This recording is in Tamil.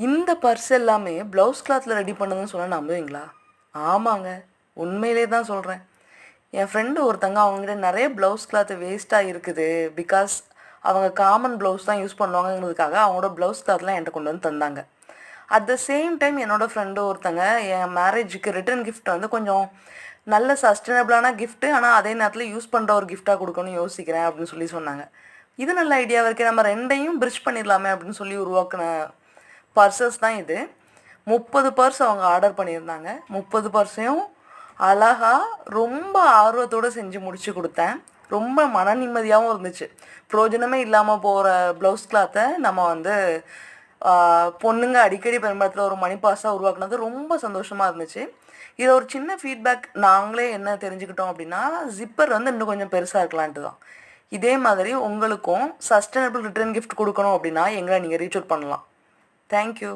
இந்த பர்ஸ் எல்லாமே ப்ளவுஸ் கிளாத்தில் ரெடி பண்ணதுன்னு சொன்னால் நம்புவீங்களா? ஆமாங்க, உண்மையிலே தான் சொல்கிறேன். என் ஃப்ரெண்டு ஒருத்தங்க அவங்ககிட்ட நிறைய ப்ளவுஸ் கிளாத்து வேஸ்ட்டாக இருக்குது. பிகாஸ் அவங்க காமன் ப்ளவுஸ் தான் யூஸ் பண்ணுவாங்கங்கிறதுக்காக அவங்களோட ப்ளவுஸ் கிளாத்லாம் என்கிட்ட கொண்டு வந்து தந்தாங்க. அட் த சேம் டைம் என்னோடய ஃப்ரெண்டு ஒருத்தங்க என் மேரேஜுக்கு ரிட்டர்ன் கிஃப்ட் வந்து கொஞ்சம் நல்ல சஸ்டைனபிளான கிஃப்ட்டு, ஆனால் அதே நேரத்தில் யூஸ் பண்ணுற ஒரு கிஃப்டாக கொடுக்கணும்னு யோசிக்கிறேன் அப்படின்னு சொல்லி சொன்னாங்க. இது நல்ல ஐடியாவாக இருக்குது, நம்ம ரெண்டையும் பிரிட்ஜ் பண்ணிடலாமே அப்படின்னு சொல்லி உருவாக்கின பர்சஸ் தான் இது. 30 பர்ஸ் அவங்க ஆர்டர் பண்ணியிருந்தாங்க. 30 பர்ஸையும் அழகாக ரொம்ப ஆர்வத்தோடு செஞ்சு முடித்து கொடுத்தேன். ரொம்ப மன நிம்மதியாகவும் இருந்துச்சு. பிரயோஜனமே இல்லாமல் போகிற ப்ளவுஸ் கிளாத்தை நம்ம வந்து பொண்ணுங்க அடிக்கடி பயன்படுத்துகிற ஒரு மணி பாஸாக உருவாக்குனது ரொம்ப சந்தோஷமாக இருந்துச்சு. இதை ஒரு சின்ன ஃபீட்பேக் நாங்களே என்ன தெரிஞ்சுக்கிட்டோம் அப்படின்னா, ஜிப்பர் வந்து இன்னும் கொஞ்சம் பெருசாக இருக்கலான்ட்டு தான். இதே மாதிரி உங்களுக்கும் சஸ்டைனபிள் ரிட்டர்ன் கிஃப்ட் கொடுக்கணும் அப்படின்னா எங்களை நீங்கள் ரீச் அவுட் பண்ணலாம். தேங்க்யூ.